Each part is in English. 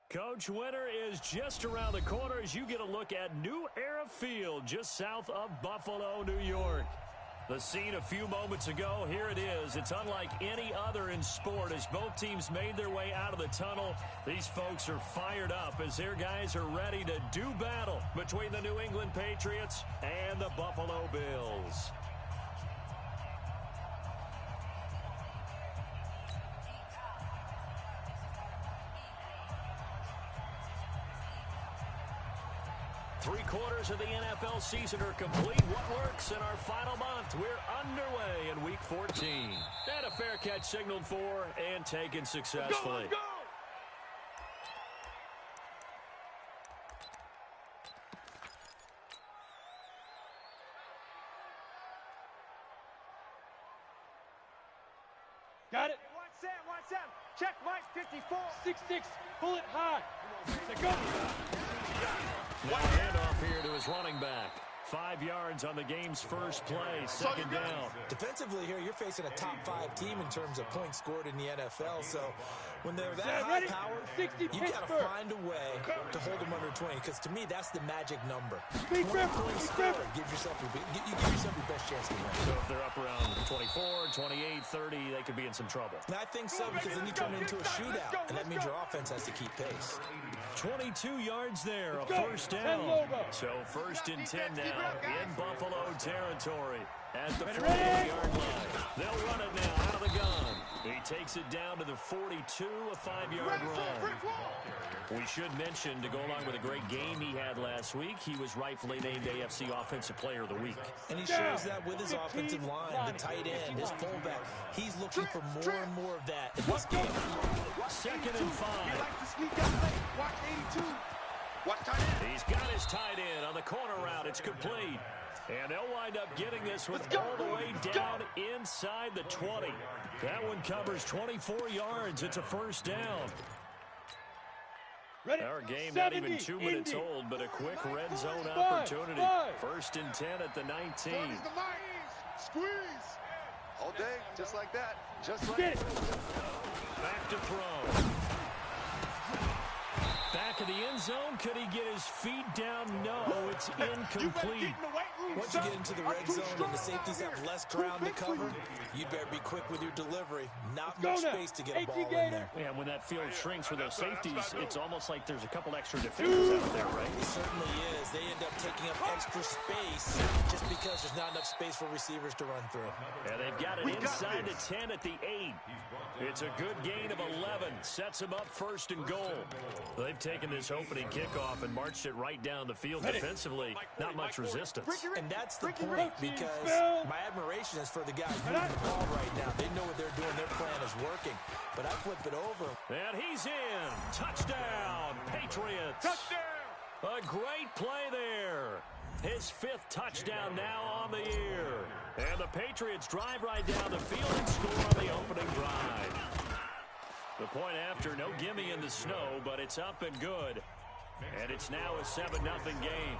Coach, winter is just around the corner as you get a look at New Era Field just south of Buffalo, New York. The scene a few moments ago, here it is. It's unlike any other in sport as both teams made their way out of the tunnel. These folks are fired up as their guys are ready to do battle between the New England Patriots and the Buffalo Bills. Three-quarters of the NFL season are complete. What works in our final month? We're underway in Week 14. And a fair catch signaled for and taken successfully. Let's go! Got it. Watch that. Check Mike 54. 6-6. Pull it high. Let's go. Now handoff here to his running back. 5 yards on the game's first play, second down. Defensively here, you're facing a top 5 team in terms of points scored in the NFL. So when they're that high powered, you got to find a way to hold them under 20. Because to me, that's the magic number. 20 points scored gives yourself your best chance to win. So if they're up around 24, 28, 30, they could be in some trouble. And I think so, because then you turn into a shootout, and that means your offense has to keep pace. 22 yards there, a first down. So first and 10 now in Buffalo territory at the 40-yard line. They'll run it now out of the gun. He takes it down to the 42, a 5-yard run. We should mention, to go along with a great game he had last week, he was rightfully named AFC Offensive Player of the Week. And he shows that with his offensive line, the tight end, his fullback. He's looking for more and more of that in this game. Second and 5. You like to sneak out late. Watch 82. Watch tight end. He's got his tight end on the corner route. It's complete. And they'll wind up getting this one all the way down inside the 20. That one covers 24 yards. It's a first down. Our game not even 2 minutes old, but a quick red zone opportunity. First and 10 at the 19. Squeeze. All day, just like that. Just like that. Back to throw. Back of the end zone. Could he get his feet down? No, it's incomplete. Once you get into the red zone and the safeties have less ground to cover, you'd better be quick with your delivery. Not much space to get a ball in there. Yeah, when that field shrinks for those safeties, it's almost like there's a couple extra defenders out there, right? It certainly is. They end up taking up extra space just because there's not enough space for receivers to run through. Yeah, they've got it inside the 10 at the 8. It's a good gain of 11. Sets them up first and goal. They've taken this opening kickoff and marched it right down the field defensively. Not much resistance. And that's the point, because my admiration is for the guys moving the ball right now. They know what they're doing. Their plan is working. But I flip it over. And he's in. Touchdown, Patriots. Touchdown. A great play there. His 5th touchdown now on the year. And the Patriots drive right down the field and score on the opening drive. The point after, no gimme in the snow, but it's up and good. And it's now a 7-0 game.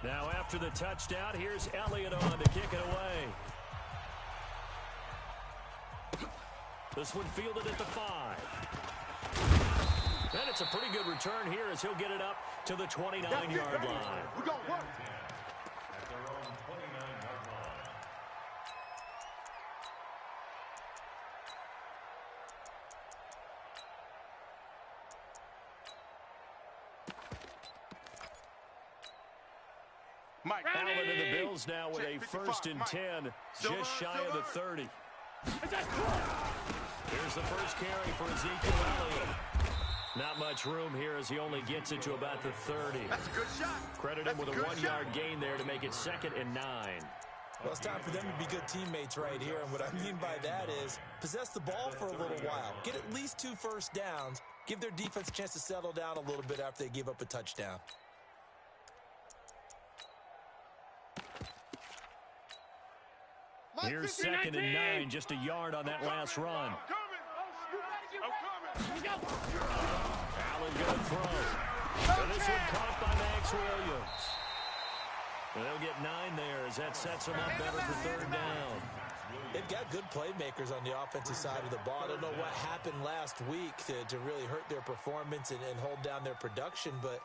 Now after the touchdown, here's Elliott on to kick it away. This one fielded at the 5. And it's a pretty good return here as he'll get it up to the 29-yard line. We're going to work. Allen and the Bills now with a first and 10, just shy of the 30. Here's the first carry for Ezekiel Elliott. Not much room here as he only gets it to about the 30. That's a good shot. Credit him with a 1-yard gain there to make it 2nd and 9. Well, it's time for them to be good teammates right here. And what I mean by that is possess the ball for a little while. Get at least 2 first downs. Give their defense a chance to settle down a little bit after they give up a touchdown. Here's 2nd and 9, just a yard on that last run. Allen gonna throw. And this one caught by Max Williams. And they'll get 9 there as that sets them up better for 3rd down. They've got good playmakers on the offensive side of the ball. I don't know what happened last week to really hurt their performance and hold down their production, but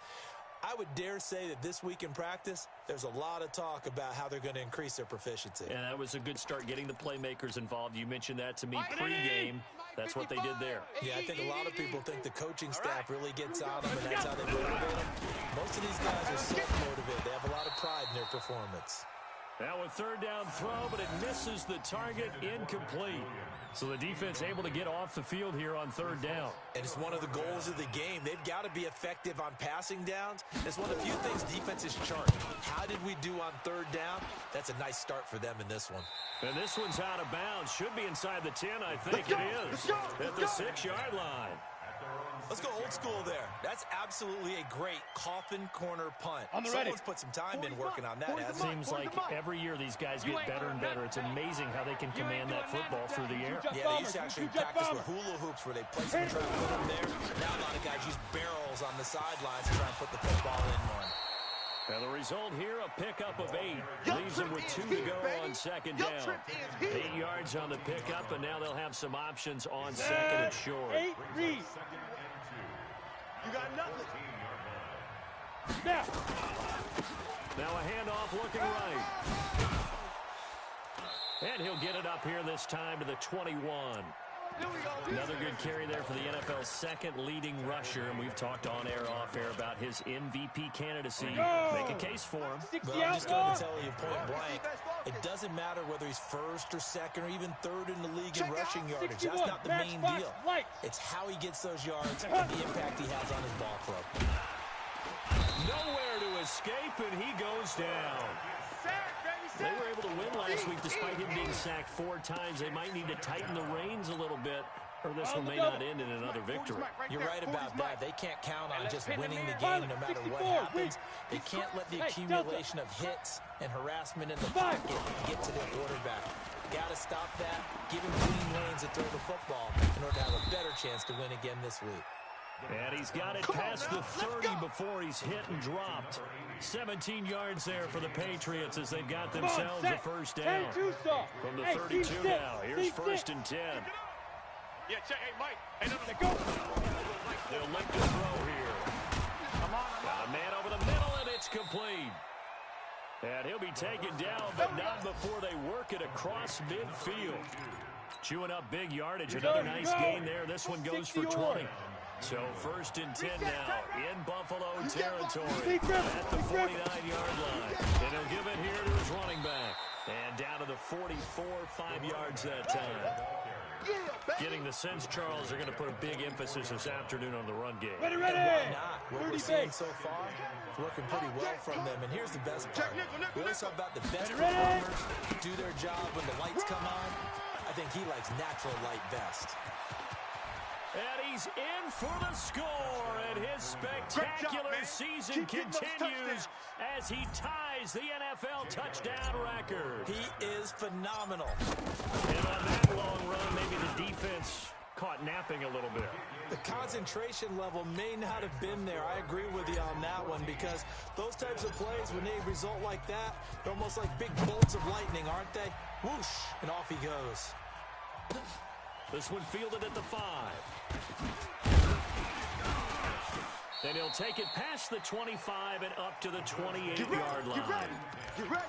I would dare say that this week in practice, there's a lot of talk about how they're going to increase their proficiency. And that was a good start getting the playmakers involved. You mentioned that to me pregame. That's what they did there. Yeah, I think a lot of people think the coaching staff really gets on them, and that's how they motivate them. Most of these guys are self-motivated. They have a lot of pride in their performance. Now a third down throw, but it misses the target, incomplete. So the defense able to get off the field here on third down. And it's one of the goals of the game. They've got to be effective on passing downs. It's one of the few things defenses chart. How did we do on third down? That's a nice start for them in this one. And this one's out of bounds. Should be inside the 10, I think it is. At the 6-yard line. Let's go old school there. That's absolutely a great coffin corner punt. Someone's put some time in working on that. It seems like every year these guys get better and better. It's amazing how they can command that football through the air. Yeah, they used to actually practice with hula hoops where they place them and try to put them there. Now a lot of guys use barrels on the sidelines to try and put the football in one. And the result here, a pickup of 8. Leaves them with 2 to go on second down. 8 yards on the pickup, and now they'll have some options on second and short. 8 reads. You got nothing. Now a handoff looking right. And he'll get it up here this time to the 21. Another good carry there for the NFL's second leading rusher, and we've talked on air, off air about his MVP candidacy. Make a case for him. Well, I'm just going to tell you point blank, it doesn't matter whether he's first or second or even third in the league in rushing yardage. That's not the main deal. It's how he gets those yards and the impact he has on his ball club. Nowhere to escape, and he goes down. They were able to win last week despite him being sacked 4 times. They might need to tighten the reins a little bit, or this one may not end in another victory. You're right about that. They can't count on just winning the game no matter what happens. They can't let the accumulation of hits and harassment in the pocket get to their quarterback. Got to stop that. Give him clean lanes to throw the football in order to have a better chance to win again this week. And he's got it past the 30 before he's hit and dropped. 17 yards there for the Patriots as they've got themselves a first down. From the 32 now, here's first and 10. Yeah, check. Hey, Mike. Hey, no, go. They'll let the throw here. Got a man over the middle, and it's complete. And he'll be taken down, but not before they work it across midfield. Chewing up big yardage. Another nice gain there. This one goes for 20. So first and 10 now in Buffalo territory at the 49-yard line. And he'll give it here to his running back. And down to the 44, 5 yards that time. Getting the sense, Charles, they're going to put a big emphasis this afternoon on the run game. Ready. Why not? What we're seeing so far is working pretty well from them. And here's the best part. We always talk about the best performers do their job when the lights come on. I think he likes natural light best. And he's in for the score, and his spectacular season continues as he ties the NFL touchdown record. He is phenomenal. And on that long run, maybe the defense caught napping a little bit. The concentration level may not have been there. I agree with you on that one because those types of plays, when they result like that, they're almost like big bolts of lightning, aren't they? Whoosh, and off he goes. This one fielded at the 5. Then he'll take it past the 25 and up to the 28-yard line. Get ready.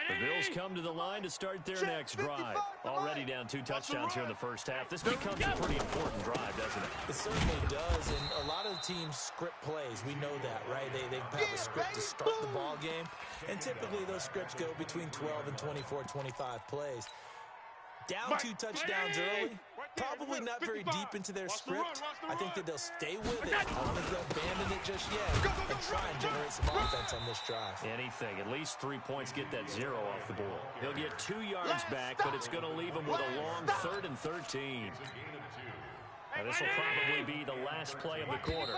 The Bills come to the line to start their next drive. Already down 2 touchdowns here in the first half. This becomes a pretty important drive, doesn't it? It certainly does, and a lot of the teams script plays. We know that, right? They have a script to start the ball game, and typically those scripts go between 12 and 24, 25 plays. Down 2 touchdowns early, probably not very deep into their script. I think that they'll stay with it. I don't think they'll abandon it just yet and try and generate some offense on this drive. Anything. At least 3 points get that 0 off the board. He'll get 2 yards back, but it's going to leave him with a long 3rd and 13. Now, this will probably be the last play of the quarter.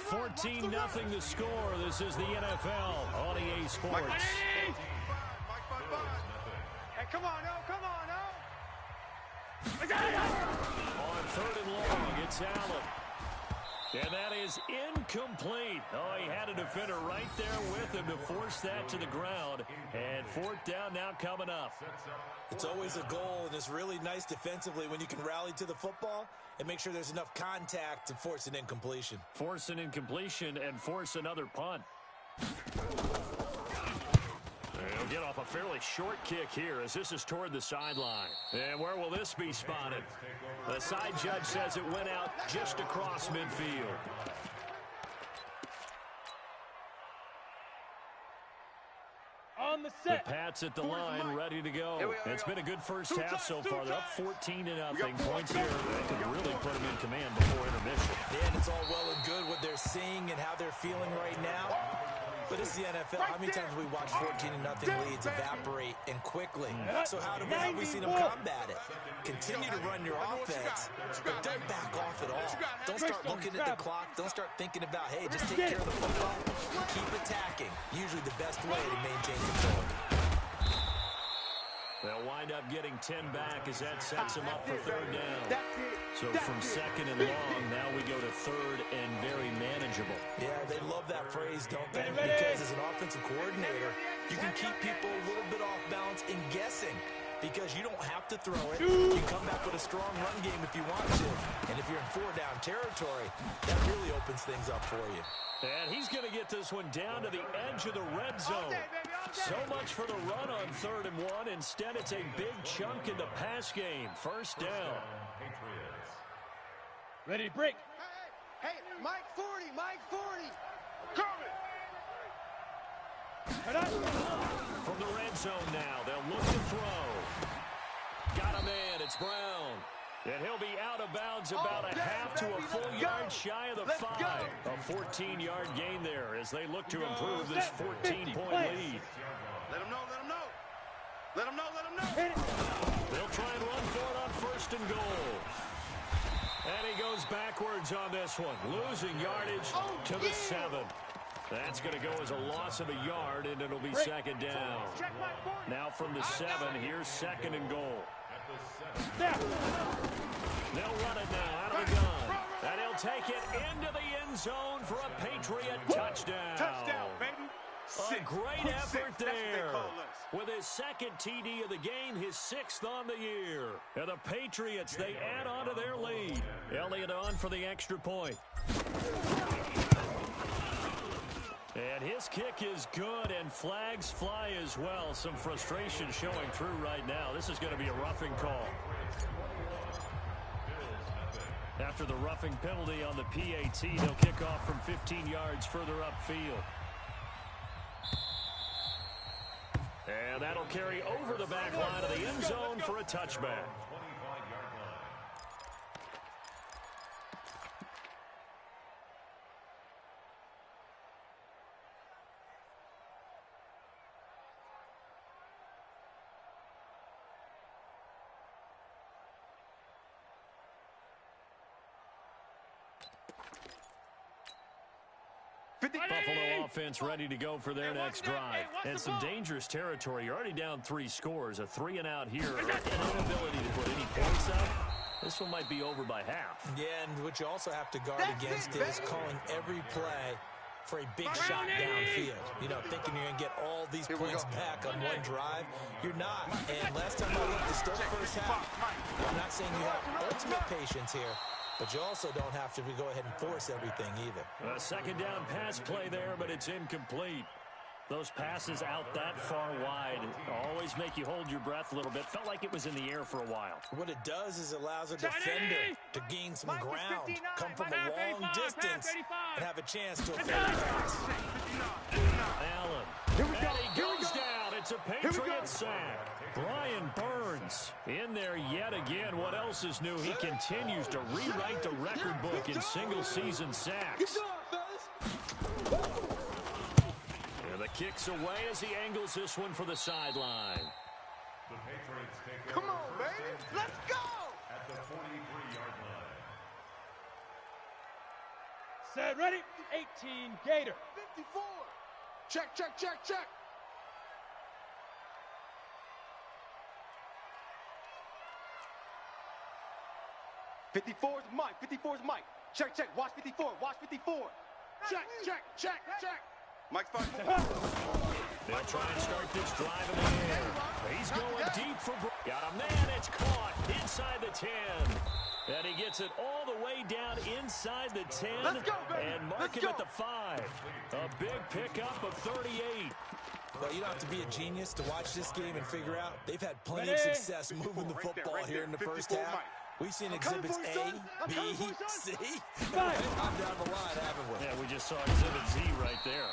14-0 the score. This is the NFL on EA Sports. Hey, come on, no. On 3rd and long, it's Allen. And that is incomplete. Oh, he had a defender right there with him to force that to the ground. And 4th down now coming up. It's always a goal, and it's really nice defensively when you can rally to the football and make sure there's enough contact to force an incompletion. Force an incompletion and force another punt. They'll get off a fairly short kick here as this is toward the sideline. And where will this be spotted? The side judge says it went out just across midfield. On the set. The Pats at the line, ready to go. It's been a good first half so far. They're up 14-0. Points here that could really put them in command before intermission. Yeah, and it's all well and good what they're seeing and how they're feeling right now. But it's the NFL. How many times we watch 14-0 leads evaporate and quickly? So how have we seen them combat it? Continue to run your offense, but don't back off at all. Don't start looking at the clock. Don't start thinking about, hey, just take care of the football. Keep attacking. Usually the best way to maintain control. They'll wind up getting 10 back as that sets them up for 3rd down. So from 2nd and long, now we go to 3rd and very manageable. Yeah, they love that phrase, don't they? Because as an offensive coordinator, you can keep people a little bit off balance and guessing because you don't have to throw it. You can come back with a strong run game if you want to. And if you're in 4-down territory, that really opens things up for you. And he's going to get this one down to the edge of the red zone. So much for the run on 3rd and 1. Instead, it's a big chunk in the pass game. 1st down. Ready to break. Hey, Mike 40, Mike 40. From the red zone now, they'll look to throw. Got a man, it's Brown. And he'll be out of bounds about a half to a full yard shy of the 5. A 14-yard gain there as they look to improve this 14-point lead. Let him know, let him know. Let him know, let him know. They'll try and run for it on 1st and goal. And he goes backwards on this one, losing yardage to the 7. That's going to go as a loss of a yard, and it'll be 2nd down. Now from the 7, here's 2nd and goal. They'll run it now out of the gun. And he'll take it into the end zone for a Patriot touchdown. Touchdown, baby. A great effort there. With his 2nd TD of the game, his 6th on the year. And the Patriots, they add on to their lead. Elliott on for the extra point. And his kick is good, and flags fly as well. Some frustration showing through right now. This is going to be a roughing call. After the roughing penalty on the PAT, they'll kick off from 15 yards further upfield. And that'll carry over the back line of the end zone for a touchback. Buffalo offense ready to go for their next drive. And some dangerous territory. You're already down 3 scores. A 3-and-out here. An inability to put any points up. This one might be over by half. Yeah, and what you also have to guard against is calling every play for a big shot downfield. You know, thinking you're going to get all these points back on one drive. You're not. And last time I looked, it's still the first half. I'm not saying you have ultimate patience here, but you also don't have to go ahead and force everything either. A 2nd down pass play there, but it's incomplete. Those passes out that far wide always make you hold your breath a little bit. Felt like it was in the air for a while. What it does is allows a defender to gain some ground, come from a long distance, and have a chance to affect the pass. Allen. And he goes down. It's a Patriot sack. Brian Burns in there yet again. What else is new? He continues to rewrite the record book in single-season sacks. And the kick's away as he angles this one for the sideline. Come on, baby. Let's go. At the 43-yard line. Set, ready. 18, Gator. 54. Check, check, check, check. 54 is Mike. 54 is Mike. Check, check. Watch 54. Watch 54. Check, check, check, check. Mike's 5-4. They'll try and start this drive in the air. He's going deep for... Got a man. It's caught inside the 10. And he gets it all the way down inside the 10. Let's go, baby. And mark him at the 5. A big pickup of 38. Well, you don't have to be a genius to watch this game and figure out they've had plenty of success moving the football here in the first half. We've seen exhibits A, B, C. I'm down the line, haven't we? Yeah, we just saw exhibit Z right there.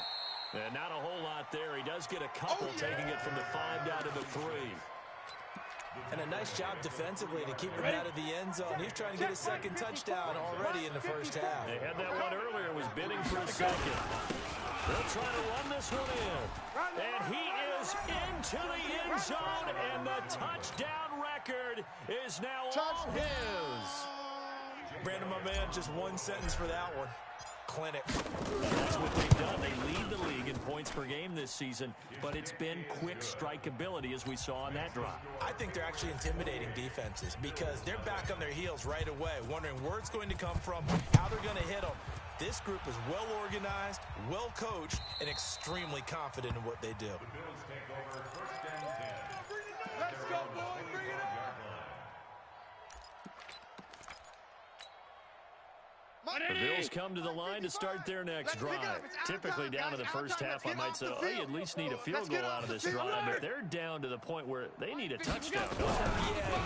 And not a whole lot there. He does get a couple, taking it from the 5 down to the 3. And a nice job defensively to keep him out of the end zone. He's trying to get his second touchdown already in the first half. They had that one earlier, was bidding for a second. They'll try to run this one in. And he is into the end zone, and the touchdown record is now all his. Brandon, my man, just one sentence for that one. Clinic. That's what they've done. They lead the league in points per game this season, but it's been quick strike ability, as we saw on that drive. I think they're actually intimidating defenses because they're back on their heels right away, wondering where it's going to come from, how they're going to hit them. This group is well organized, well coached, and extremely confident in what they do. Let's go, boy. Bring it on. The Bills come to the line to start their next drive. Typically down to the first half, I might say, oh, you at least need a field goal out of this drive, but they're down to the point where they need a touchdown. Yeah,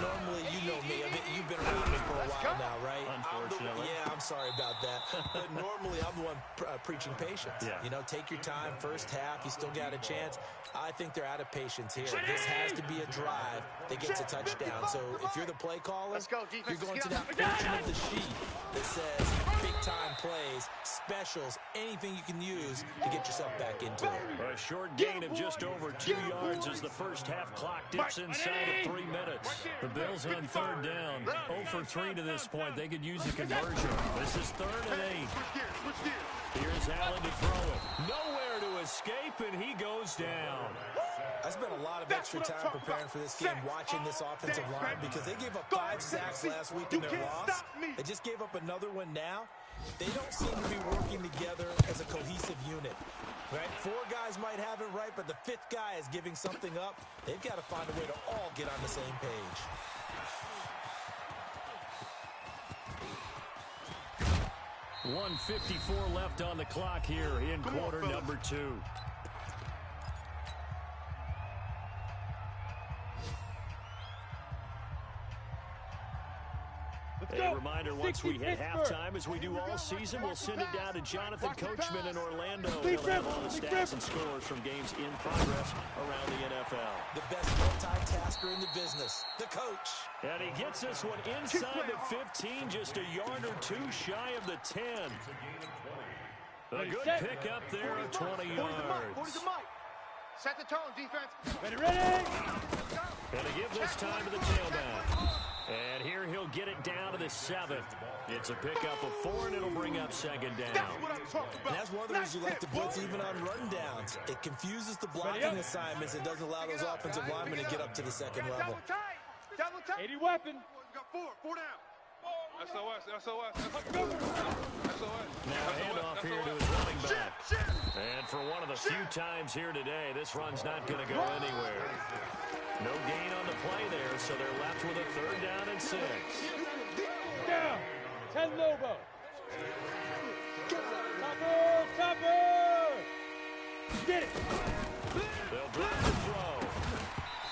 normally, you know me. I mean, you've been around me for a while now, right? Unfortunately. I'm sorry about that. But normally, I'm the one preaching patience. Yeah. You know, take your time. First half, you still got a chance. I think they're out of patience here. This has to be a drive that gets a touchdown. So if you're the play caller, you're going to that portion of the sheet that says big-time plays, specials, anything you can use to get yourself back into it. A short gain of just over 2 yards as the first half clock dips inside of 3 minutes. The Bills on third down, 0 for 3 to this point. They could use a conversion. This is 3rd and 8. Here's Allen to throw it. Nowhere to escape, and he goes down. I spent a lot of extra time preparing for this game, watching this offensive line, because they gave up 5 sacks last week in their loss. They just gave up another one now. They don't seem to be working together as a cohesive unit. Right? 4 guys might have it right, but the 5th guy is giving something up. They've got to find a way to all get on the same page. .154 left on the clock here in quarter number 2. A reminder, once we hit halftime, as we do all season, we'll send it down to Jonathan Coachman in Orlando. He'll have all the stats and scores from games in progress around the NFL. The best multitasker in the business, the coach. And he gets this one inside the 15, just a yard or 2 shy of the 10. A good pickup there of 20 yards. Set the tone, defense. Ready? And to give this time to the tailback. And here he'll get it down to the 7th. It's a pickup of 4, and it'll bring up 2nd down. And that's one of the reasons you like to blitz even on rundowns. It confuses the blocking assignments. It doesn't allow those offensive linemen to get up to the 2nd level. 80 weapon. Got 4 down. SOS. Now handoff here to his running back. And for one of the few times here today, this run's not going to go anywhere. No gain on the play there, so they're left with a 3rd down and 6. Down. 10 Lobo. Topper. Get it. They'll drive and throw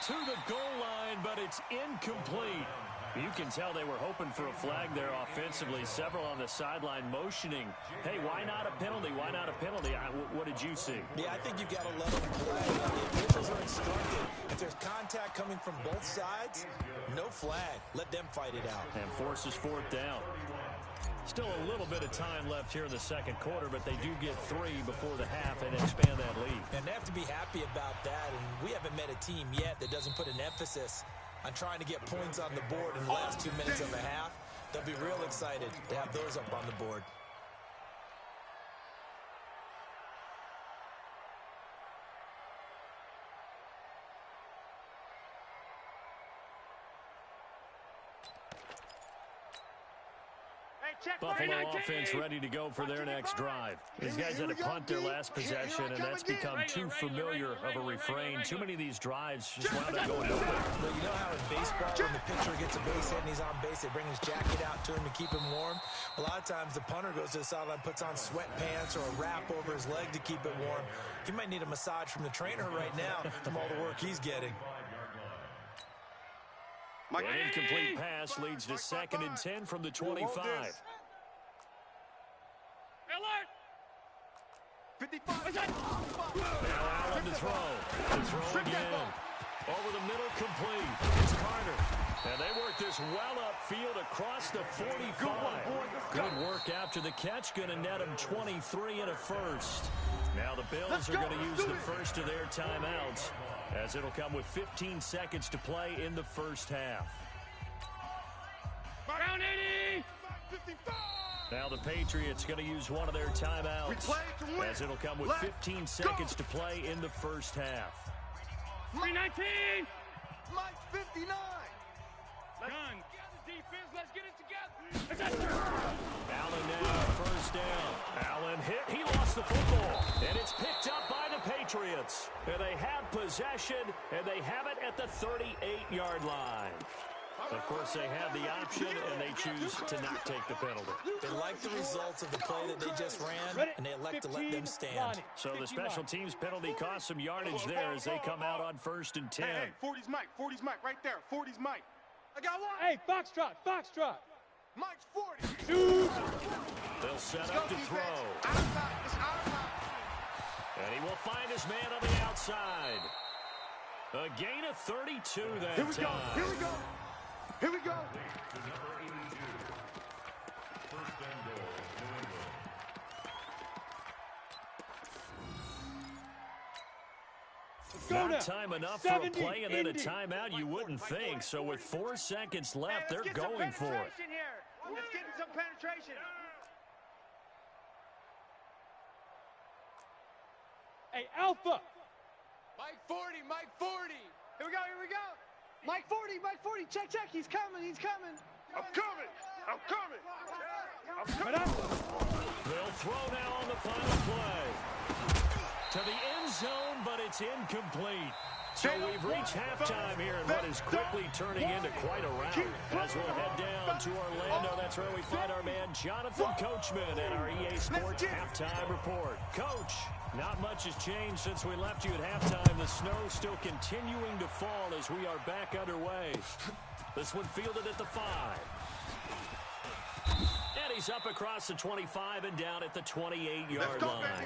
to the goal line, but it's incomplete. You can tell they were hoping for a flag there offensively. Several on the sideline motioning. Hey, why not a penalty? Why not a penalty? What did you see? Yeah, I think you've got to let them play. The officials are instructed. If there's contact coming from both sides, no flag. Let them fight it out. And forces 4th down. Still a little bit of time left here in the 2nd quarter, but they do get 3 before the half and expand that lead. And they have to be happy about that. And we haven't met a team yet that doesn't put an emphasis on trying to get points on the board in the last 2 minutes of the half. They'll be real excited to have those up on the board. Buffalo offense ready to go for their next drive. These guys had to punt their last possession, and that's become too familiar of a refrain. Too many of these drives just wound up going nowhere. But you know how in baseball, when the pitcher gets a base hit and he's on base, they bring his jacket out to him to keep him warm? A lot of times the punter goes to the sideline, puts on sweatpants or a wrap over his leg to keep it warm. He might need a massage from the trainer right now from all the work he's getting. An incomplete pass leads to 2nd and 10 from the 25. Alert! 55. Now Allen to throw. To throw again. Over the middle, complete. It's Carter. And they work this well upfield across the 45. Good work after the catch. Going to net them 23 and a first. Now the Bills are going to use the first of their timeouts, as it'll come with 15 seconds to play in the first half. Down 80! Now the Patriots going to use one of their timeouts, as it'll come with 15 seconds to play in the first half. 319! Mike 59. Gun. Defense, let's get it together. Allen now, first down. Allen hit. He lost the football. And it's picked up by the Patriots. And they have possession, and they have it at the 38-yard line. Of course, they have the option, and they choose to not take the penalty. They like the results of the play that they just ran, and they elect to let them stand. So the special teams penalty cost some yardage there as they come out on 1st and 10. Hey, 40's Mike. 40's Mike right there. 40's Mike. I got one. Hey, Foxtrot, Foxtrot. Mike's 40. Shoot. They'll set up to throw. It's our time. And he will find his man on the outside. A gain of 32 that Here we go. time. Here we go. Here we go. Not time enough for a play and then a timeout, you wouldn't think. So with 4 seconds left, they're going for it. Let's get some penetration. Hey, Alpha. Mike 40, Mike 40. Here we go, here we go. Mike 40, Mike 40. Check, check. He's coming, he's coming. I'm coming. I'm coming. I'm coming. They'll throw now on the final play. To the end zone, but it's incomplete. So we've reached halftime here in what is quickly turning into quite a rout. As we'll head down to Orlando, that's where we find our man Jonathan Coachman at our EA Sports Halftime Report. Coach, not much has changed since we left you at halftime. The snow still continuing to fall as we are back underway. This one fielded at the 5. And he's up across the 25 and down at the 28-yard line.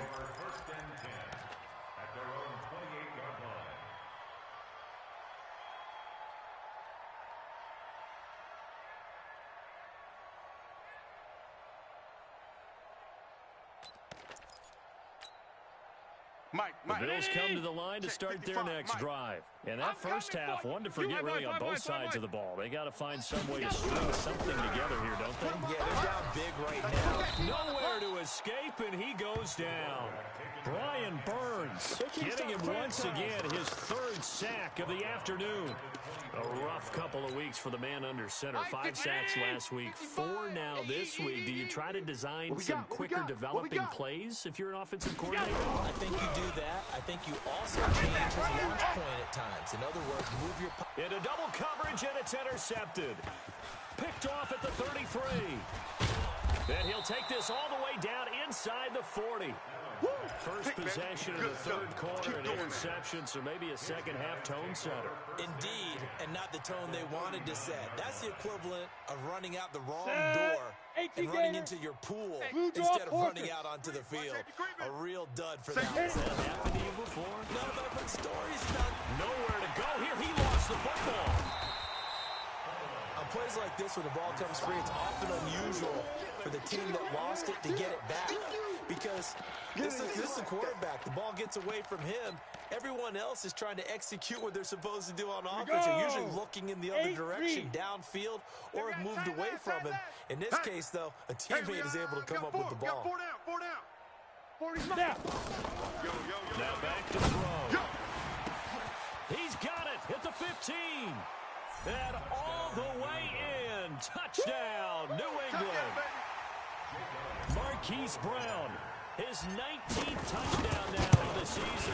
The Bills come to the line to start their next drive. And that first half, one to forget really on both sides of the ball. They got to find some way to string something together here, don't they? Yeah, they're down big right now. Nowhere to escape, and he goes down. Brian Burns getting him once again, his 3rd sack of the afternoon. A rough couple of weeks for the man under center. 5 sacks last week, 4 now this week. Do you try to design some quicker developing plays if you're an offensive coordinator? I think you do that. I think you also change his launch point at times. In other words, move your... Into double coverage, and it's intercepted. Picked off at the 33. And he'll take this all the way down inside the 40. First possession of the 3rd quarter, an interception, so maybe a second-half tone setter. Indeed, and not the tone they wanted to set. That's the equivalent of running out the wrong door and running into your pool instead of running out onto the field. A real dud for that. Has that happened to you before? None of I've heard stories about. Nowhere to go here. He lost the football. On plays like this where the ball comes free, it's often unusual for the team that lost it to get it back. Because this is the quarterback. The ball gets away from him. Everyone else is trying to execute what they're supposed to do on offense. They're usually looking in the other direction, downfield, or have moved away from him. In this case, though, a teammate is able to come up with the ball. 4 down. 40's Now. Now back to throw. He's got it at the 15. And all the way in. Touchdown, New England. Marquise Brown, his 19th touchdown now of the season.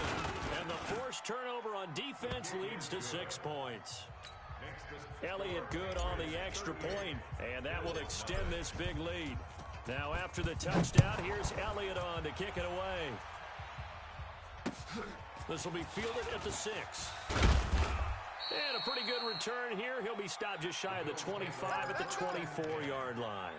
And the forced turnover on defense leads to 6 points. Elliott good on the extra point, and that will extend this big lead. Now after the touchdown, here's Elliott on to kick it away. This will be fielded at the 6. And a pretty good return here. He'll be stopped just shy of the 25 at the 24-yard line.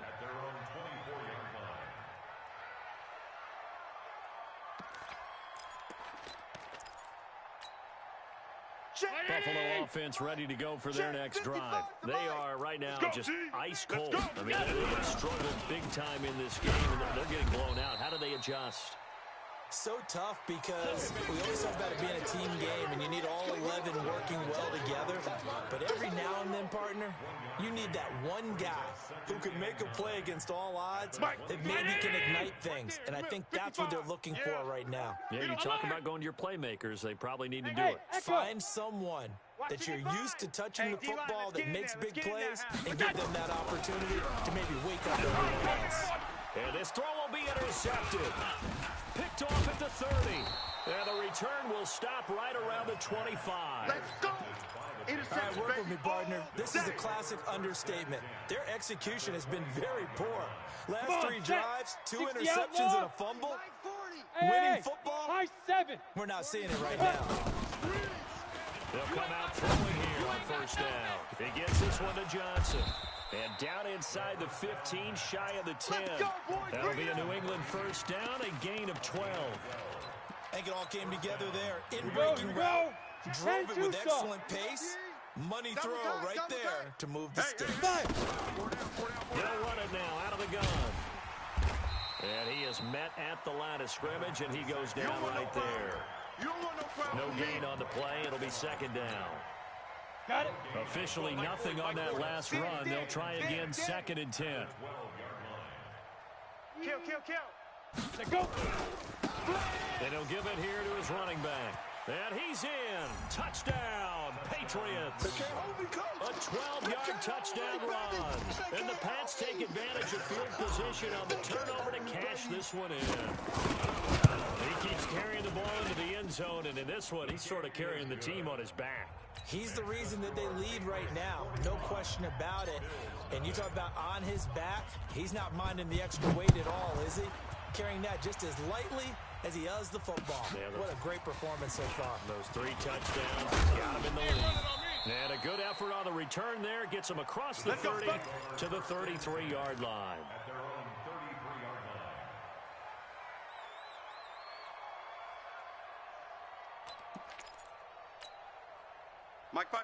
Buffalo offense ready to go for their next drive. They are right now just ice cold. I mean, they've struggled big time in this game, and they're getting blown out. How do they adjust? So tough because we always talk about it being a team game, and you need all 11 working well together. But every now and then, partner, you need that one guy who can make a play against all odds that maybe can ignite things. And I think that's what they're looking for right now. Yeah, you talk about going to your playmakers. They probably need to do it. Find someone that you're used to touching the football that makes big plays and give them that opportunity to maybe wake up everyone else. And this throw will be intercepted. Picked off at the 30. And the return will stop right around the 25. Let's go. All right, work with me, partner. This is a classic understatement. Their execution has been very poor. Last 3 drives, 2 interceptions and a fumble. Winning football, high 7. we're not seeing it right now. They'll come out throwing here on first down. He gets this one to Johnson. And down inside the 15, shy of the 10. That'll be a New England first down, a gain of 12. I think it all came together there. In-breaking route, drove it with excellent pace. Money throw right there to move the sticks. They'll run it now out of the gun. And he is met at the line of scrimmage, and he goes down right there. No gain on the play. It'll be second down. Got it. Officially nothing on that last run. They'll try again, 2nd and 10. Kill. Let's go. And he'll give it here to his running back. And he's in. Touchdown, Patriots. A 12-yard touchdown run. And the Pats take advantage of field position on the turnover to cash this one in. He keeps carrying the ball into the end zone, and in this one, he's sort of carrying the team on his back. He's the reason that they lead right now. No question about it. And you talk about on his back, he's not minding the extra weight at all, is he? Carrying that just as lightly as he does the football. Yeah, what a great performance so far. Those 3 touchdowns got him in the lead. And a good effort on the return there. Gets him across the 30 to the 33-yard line.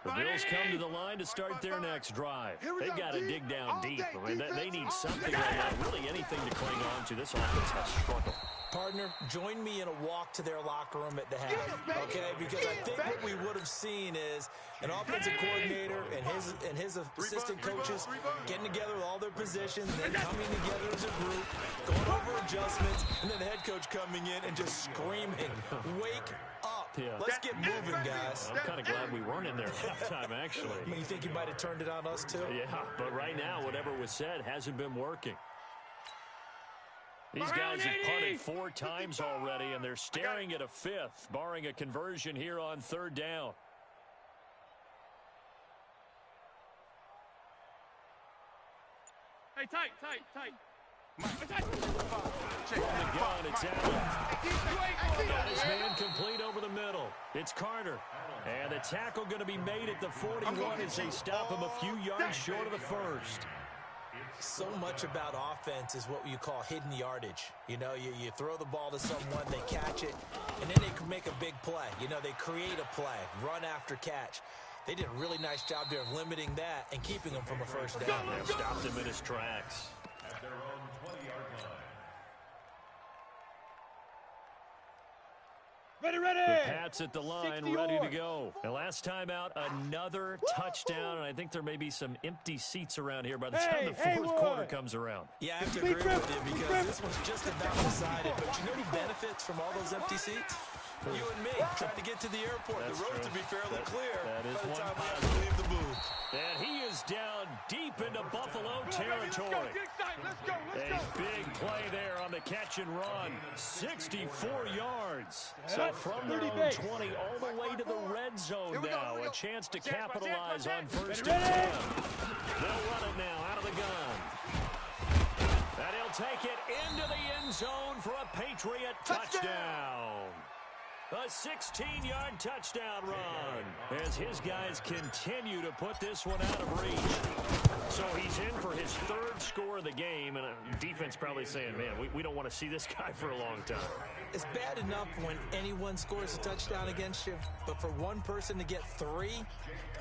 The Bills come to the line to start their next drive. They've got to dig down deep. I mean, they need something right now, really anything to cling on to. This offense has struggled. Partner, join me in a walk to their locker room at the half, okay? Because I think what we would have seen is an offensive coordinator and his assistant coaches getting together with all their positions, then coming together as a group, going over adjustments, and then the head coach coming in and just screaming, wake up. Yeah. Let's get moving, guys. I'm kind of glad we weren't in there at halftime, actually. You think you might have turned it on us, too? Yeah, but right now, whatever was said hasn't been working. These guys have punted 4 times already, and they're staring at a 5th, barring a conversion here on 3rd down. Hey, tight. From the gun, it's Allen. Got his man complete over the middle. It's Carter. And the tackle going to be made at the 41 as they stop him a few yards short of the first. So much about offense is what you call hidden yardage. You know, you throw the ball to someone, they catch it, and then they can make a big play. You know, they create a play, run after catch. They did a really nice job there of limiting that and keeping him from a first down. They've stopped him in his tracks. At their own 20-yard line. Ready. The Pats at the line, ready to go. And last time out, another touchdown, and I think there may be some empty seats around here by the time the fourth quarter comes around. Yeah, I have to agree with you because this one's just about decided. But you know who benefits from all those empty seats? You and me, trying to get to the airport. That's the road true. to be fairly clear That is by the one time I positive. leave the booth. And he is down deep into Buffalo territory. A big play there on the catch and run. 64 yards. So from their own 20 all the way to the red zone now. A chance to capitalize on 1st and 10. They'll run it now out of the gun. And he'll take it into the end zone for a Patriot touchdown. A 16-yard touchdown run as his guys continue to put this one out of reach. So he's in for his 3rd score of the game, and defense probably saying, man, we don't want to see this guy for a long time. It's bad enough when anyone scores a touchdown against you, but for one person to get 3,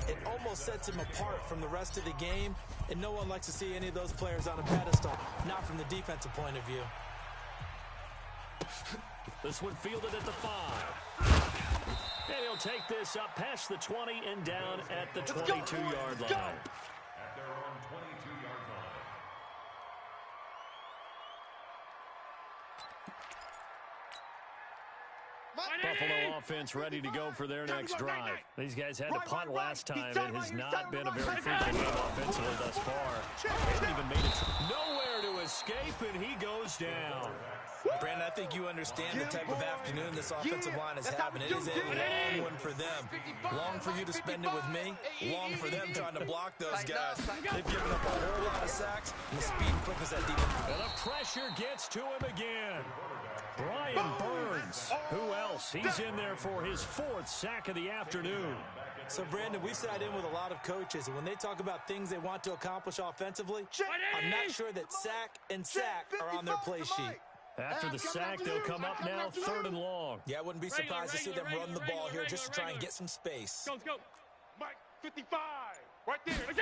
it almost sets him apart from the rest of the game, and no one likes to see any of those players on a pedestal, not from the defensive point of view. This one fielded at the 5. And he'll take this up past the 20 and down at the 22-yard line. At their own 22-yard line. Buffalo offense ready to go for their next drive. These guys had to punt last time. It has not been a very fruitful game offensively thus far. They haven't even made it nowhere to escape, and he goes down. Brandon, I think you understand the type of afternoon this offensive line is having. It is a long one for them. Long for you to spend it with me. Long for them trying to block those guys. They've given up a whole lot of sacks, and the speed and quickness that defense. And the pressure gets to him again. Brian Burns. Who else? He's in there for his 4th sack of the afternoon. So, Brandon, we sat in with a lot of coaches, and when they talk about things they want to accomplish offensively, I'm not sure that sack and sack are on their play sheet. After the sack, they'll come up now 3rd and long. Yeah, I wouldn't be surprised to see them run the ball here just to try and get some space. Let's go. Mike, 55. Right there. No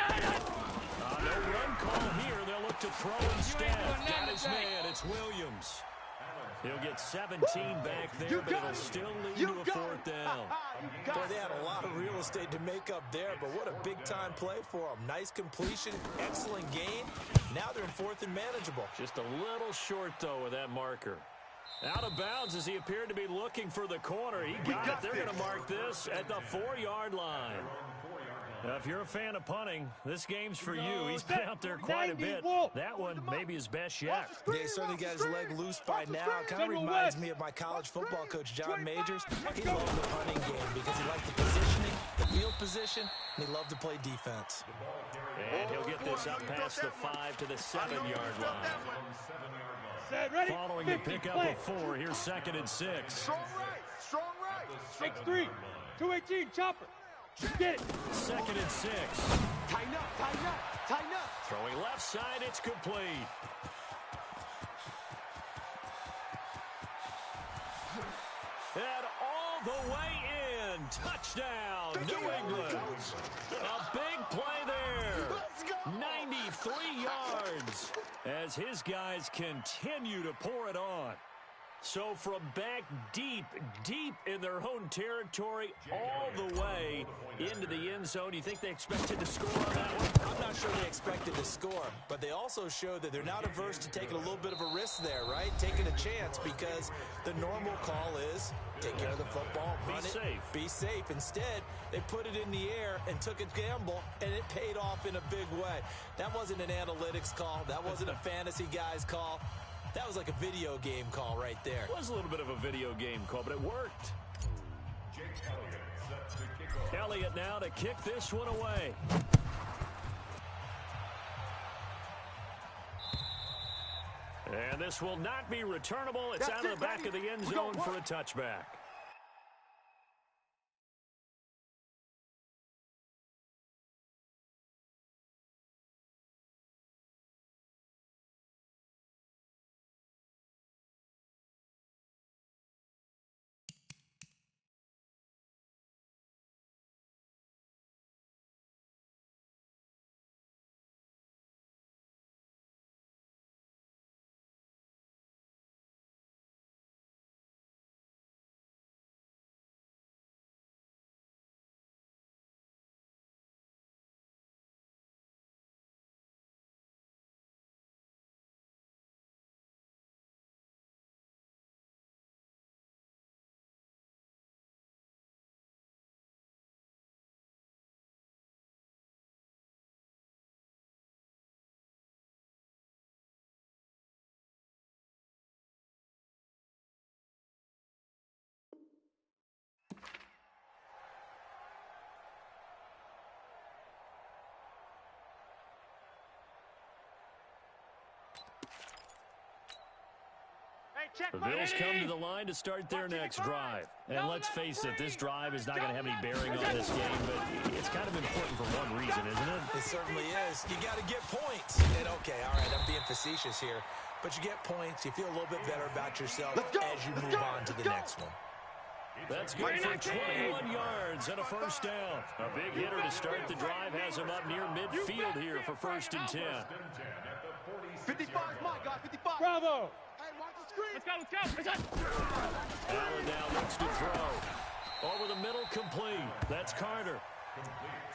run call here. They'll look to throw instead. Got his man. It's Williams. He'll get 17 back there, but it'll still lead to a 4th down. Boy, they had a lot of real estate to make up there, but what a big-time play for them. Nice completion, excellent gain. Now they're in 4th and manageable. Just a little short, though, with that marker. Out of bounds as he appeared to be looking for the corner. He got it. They're going to mark this at the 4-yard line. Now, if you're a fan of punting, this game's for you. He's been out there quite a bit. That one maybe his best yet. Yeah, he certainly got his leg loose by now. It kind of reminds me of my college football coach, John Majors. He loved the punting game because he liked the positioning, the field position, and he loved to play defense. And he'll get this up past the 5 to the 7-yard line. Following the pickup of 4, here's 2nd and 6. Strong right. 6-3. 218. Chopper. Get it. 2nd and 6. Tighten up. Throwing left side, it's complete. And all the way in. Touchdown, New England. A big play there. 93 yards as his guys continue to pour it on. So from back deep in their own territory, all the way into the end zone, you think they expected to score on that one? I'm not sure they expected to score, but they also show that they're not averse to taking a little bit of a risk there, right? Taking a chance, because the normal call is take care of the football, run it, be safe. Instead, they put it in the air and took a gamble, and it paid off in a big way. That wasn't an analytics call. That wasn't a fantasy guy's call. That was like a video game call right there. It was a little bit of a video game call, but it worked. Elliott now to kick this one away. And this will not be returnable. It's out of the back of the end zone for a touchback. The Bills come to the line to start their next drive. And let's face it, this drive is not going to have any bearing on this game, but it's kind of important for one reason, isn't it? It certainly is. You got to get points. And okay, all right, I'm being facetious here, but you get points, you feel a little bit better about yourself as you move on to the next one. That's good for 21 yards and a first down. A big hitter to start the drive has him up near midfield here for 1st and 10. 55 is mine, guys. 55. Bravo. Let's go. Allen now looks to throw. Over the middle, complete. That's Carter.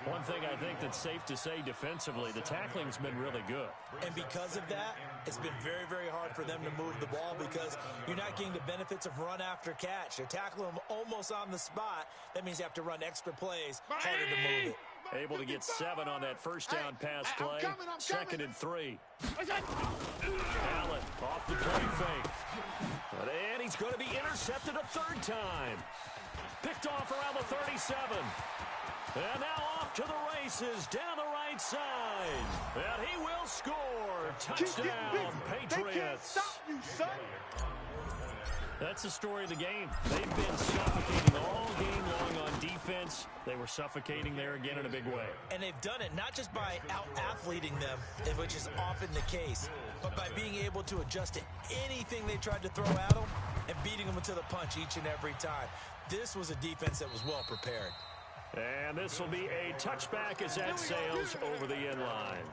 One thing I think that's safe to say defensively, the tackling's been really good. And because of that, it's been very, very hard for them to move the ball because you're not getting the benefits of run after catch. They're tackling them almost on the spot. That means you have to run extra plays, harder to move it. Able to get 7 on that first down pass play. 2nd and 3. Allen off the play fake. And he's going to be intercepted a 3rd time. Picked off around the 37. And now off to the races down the right side. And he will score. Touchdown, Patriots. They can't stop you, son. That's the story of the game. They've been suffocating all game long on defense. They were suffocating there again in a big way. And they've done it not just by out-athleting them, which is often the case, but by being able to adjust to anything they tried to throw at them and beating them to the punch each and every time. This was a defense that was well prepared. And this will be a touchback as that sails over the end line.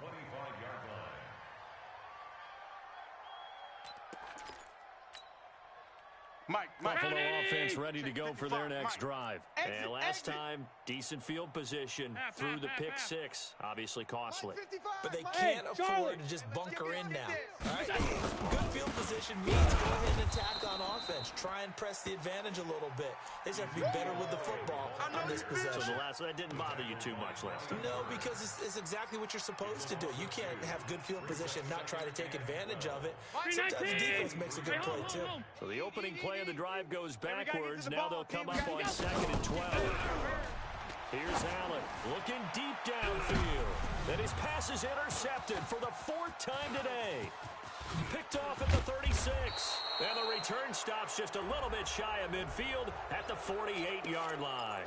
Buffalo offense ready to go for their next drive. And last time, decent field position through the pick 6. Obviously costly. But they can't afford to just bunker in now. All right? Good field position means go ahead and attack on offense. Try and press the advantage a little bit. They just have to be better with the football on this possession. So that didn't bother you too much last time? No, because it's exactly what you're supposed to do. You can't have good field position and not try to take advantage of it. Sometimes the defense makes a good play, too. So the opening play of the drive goes backwards. Now they'll come up on 2nd and 12. Here's Allen looking deep downfield. And his pass is intercepted for the 4th time today. Picked off at the 36. And the return stops just a little bit shy of midfield at the 48-yard line.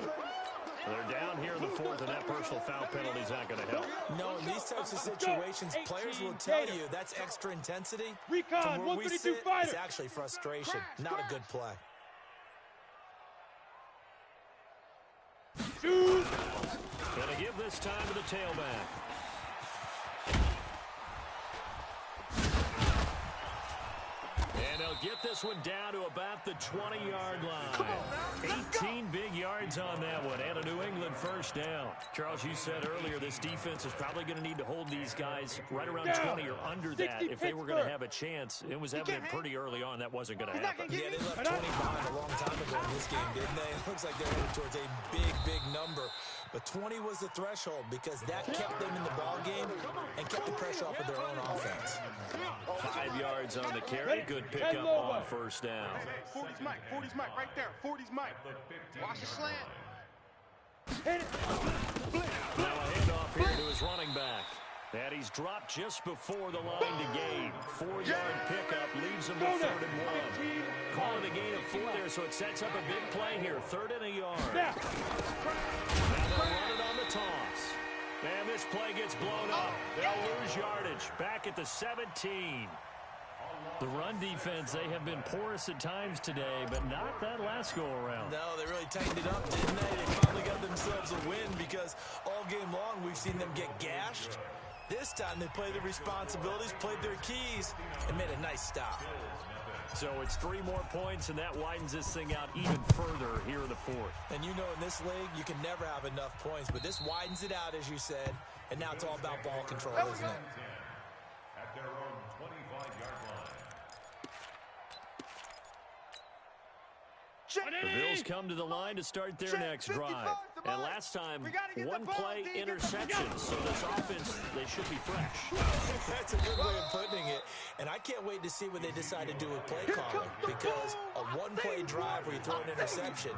They're down here in the 4th, and that personal foul penalty is not going to help. No, in these types of situations, players will tell you that's extra intensity. Recon, From where we sit, fighter. it's actually frustration, not a good play. Going to give this time to the tailback. And they'll get this one down to about the 20-yard line. 18 big yards on that one, and a New England first down. Charles, you said earlier this defense is probably going to need to hold these guys right around 20 or under that if they were going to have a chance. It was evident pretty early on that wasn't going to happen. Yeah, they left 20 behind a long time ago in this game, didn't they? It looks like they're headed towards a big, big number. But 20 was the threshold because that kept them in the ball game and kept the pressure off of their own offense. 5 yards on the carry. Good pickup on first down. 40's Mike. 40's Mike right there. 40's Mike. Watch the slant. Hit it. Now a handoff here to his running back. And he's dropped just before the line to gain. 4-yard pickup leaves him to 3rd and 1. Calling a gain of 4 there, so it sets up a big play here. 3rd and a yard. Now they'll run it on the toss. And this play gets blown up. They'll lose yardage. Back at the 17. The run defense, they have been porous at times today, but not that last go-around. No, they really tightened it up, didn't they? They finally got themselves a win because all game long we've seen them get gashed. This time they played their responsibilities, played their keys, and made a nice stop. So it's 3 more points, and that widens this thing out even further here in the 4th. And you know in this league, you can never have enough points, but this widens it out, as you said, and now it's all about ball control, isn't it? At their own 25-yard line. The Bills come to the line to start their next drive. And last time, 1 play interception. So this offense, they should be fresh. That's a good way of putting it. And I can't wait to see what they decide to do with play calling. Because a 1-play drive where you throw an interception,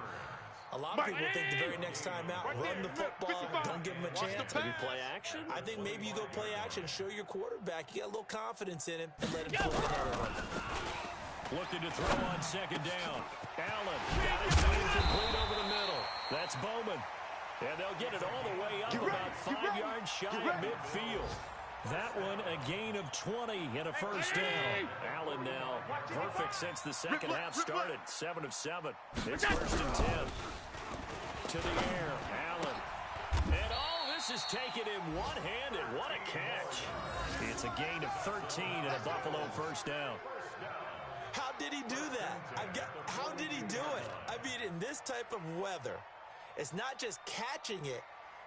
A lot of people think the very next time out, run the football, don't give him a chance. Maybe play action? I think maybe you go play action, show your quarterback you got a little confidence in him, and let him play the head of him. Looking to throw on second down. Allen got his man complete over the middle. That's Bowman. And they'll get it all the way up about 5 yards shy of midfield. That one a gain of 20 and a first down. Allen now perfect since the second half started. 7 of 7. It's first and 10. To the air, Allen. And all this is taken in one-handed. What a catch. It's a gain of 13 and a Buffalo first down. How did he do that? How did he do it? I mean, in this type of weather, it's not just catching it,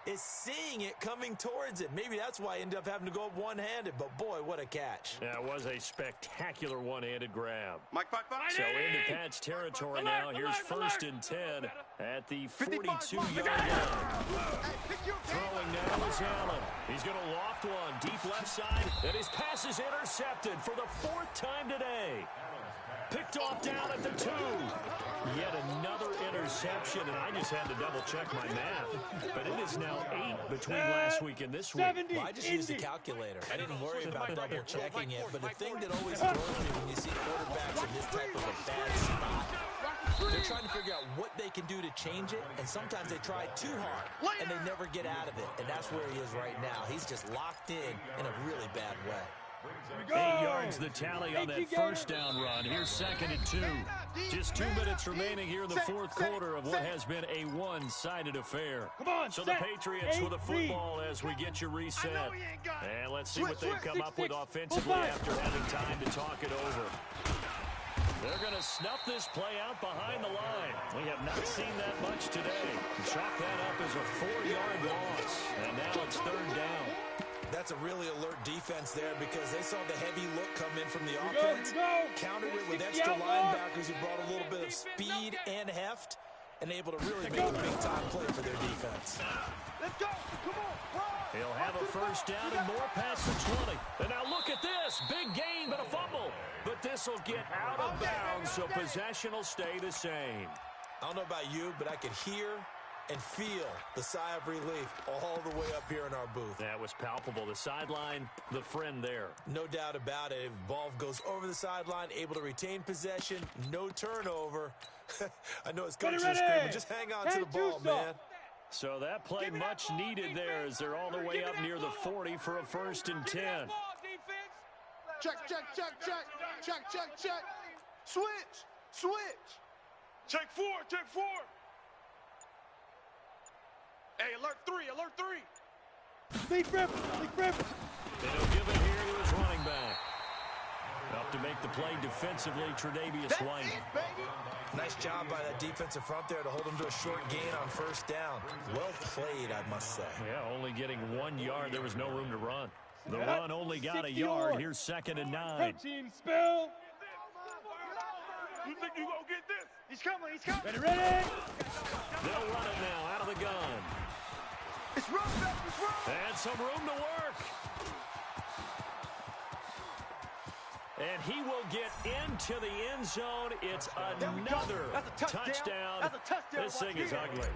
it's seeing it coming towards it. Maybe that's why he ended up having to go up one-handed, but boy, what a catch. That was a spectacular one-handed grab. Mike, so into Pat's territory now. Here's first and 10 at the 42-yard line. Throwing now is Allen. He's going to loft one deep left side, and his pass is intercepted for the 4th time today. Picked off down at the 2. Yet another interception, and I just had to double-check my math. But it is now 8 between last week and this week. Well, I just used a calculator. I didn't worry about double-checking it. But the thing that always throws me when you see quarterbacks in this type of a bad spot, they're trying to figure out what they can do to change it, and sometimes they try too hard, and they never get out of it. And that's where he is right now. He's just locked in a really bad way. 8 yards the tally on that first down run. Here's second and 2. Just 2 minutes remaining here in the 4th quarter of what has been a one-sided affair. So the Patriots with the football as we get you reset. And let's see what they've come up with offensively after having time to talk it over. They're going to snuff this play out behind the line. We have not seen that much today. Chalk that up as a 4-yard loss. And now it's 3rd down. That's a really alert defense there because they saw the heavy look come in from the offense, countered it with extra linebackers who brought a little bit of speed and heft, and able to really make a big-time play for their defense. Let's go. Come on. He'll have a first down and more past the 20. And now look at this. Big gain, but a fumble. But this will get out of bounds, so possession will stay the same. I don't know about you, but I could hear and feel the sigh of relief all the way up here in our booth. That was palpable. The sideline, the friend there. No doubt about it. If the ball goes over the sideline, able to retain possession, no turnover. I know it's coach is screaming, just hang on to the ball, man. So that play much needed there as they're all the way up near the 40 for a first and 10. Check. Switch. Check 4. Hey, alert 3. Big rip. And he'll give it here to his running back. Up to make the play defensively, Tre'Davious White. Nice job by that defensive front there to hold him to a short gain on first down. Well played, I must say. Yeah, only getting 1 yard. There was no room to run. The run only got a yard. Here's second and 9. Team spill. You think you gonna get this? He's coming. Ready. They'll run it now out of the gun. It's run. And some room to work. And he will get into the end zone. It's another touchdown. That's a touchdown. This thing is ugly.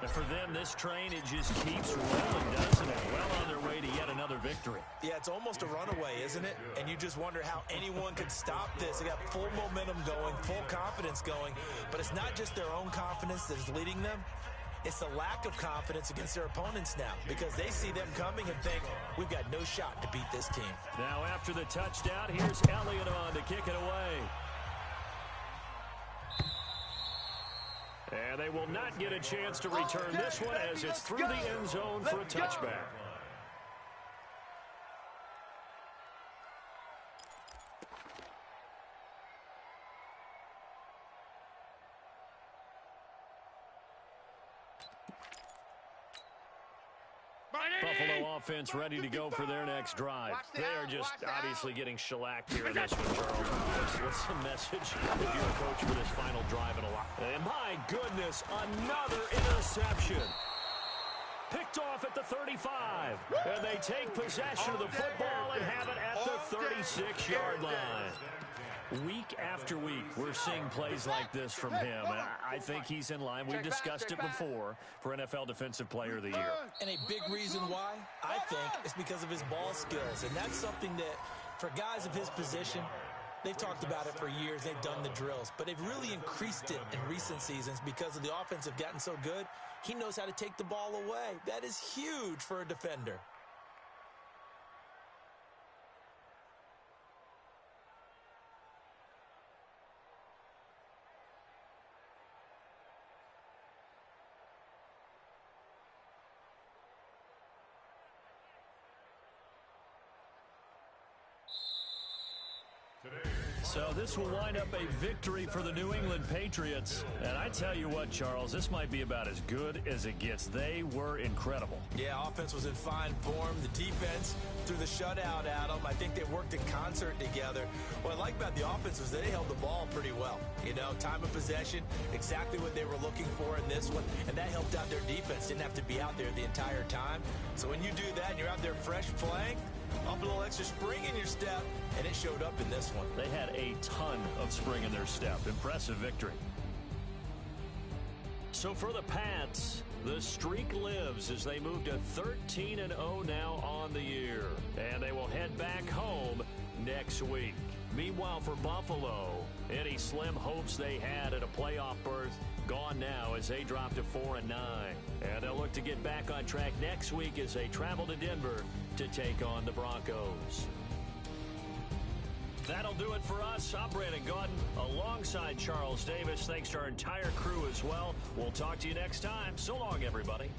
And for them, this train, it just keeps rolling, doesn't it? Well on their way to yet another victory. Yeah, it's almost a runaway, isn't it? And you just wonder how anyone could stop this. They got full momentum going, full confidence going. But it's not just their own confidence that is leading them. It's the lack of confidence against their opponents now because they see them coming and think, we've got no shot to beat this team. Now after the touchdown, here's Elliott on to kick it away. And they will not get a chance to return this one as it's through the end zone for a touchback. Buffalo offense ready to go for their next drive. They are just obviously getting shellacked here in this one, Charles. What's the message if you're a coach for this final drive in a lot? And my goodness, another interception. Picked off at the 35. And they take possession of the football and have it at the 36-yard line. Week after week, we're seeing plays like this from him. And I think he's in line. We've discussed it before for NFL Defensive Player of the Year. And a big reason why, I think, is because of his ball skills. And that's something that, for guys of his position, they've talked about it for years. They've done the drills. But they've really increased it in recent seasons because of the offense have gotten so good. He knows how to take the ball away. That is huge for a defender. So this will wind up a victory for the New England Patriots. And I tell you what, Charles, this might be about as good as it gets. They were incredible. Yeah, offense was in fine form. The defense threw the shutout at them. I think they worked in concert together. What I like about the offense was they held the ball pretty well. You know, time of possession, exactly what they were looking for in this one. And that helped out their defense. Didn't have to be out there the entire time. So when you do that and you're out there fresh playing, up a little extra spring in your step, and it showed up in this one. They had a ton of spring in their step. Impressive victory. So for the Pats, the streak lives as they move to 13-0 now on the year. And they will head back home next week. Meanwhile, for Buffalo, any slim hopes they had at a playoff berth gone now as they drop to 4-9. And they'll look to get back on track next week as they travel to Denver to take on the Broncos. That'll do it for us. I'm Brandon Gaudin alongside Charles Davis. Thanks to our entire crew as well. We'll talk to you next time. So long, everybody.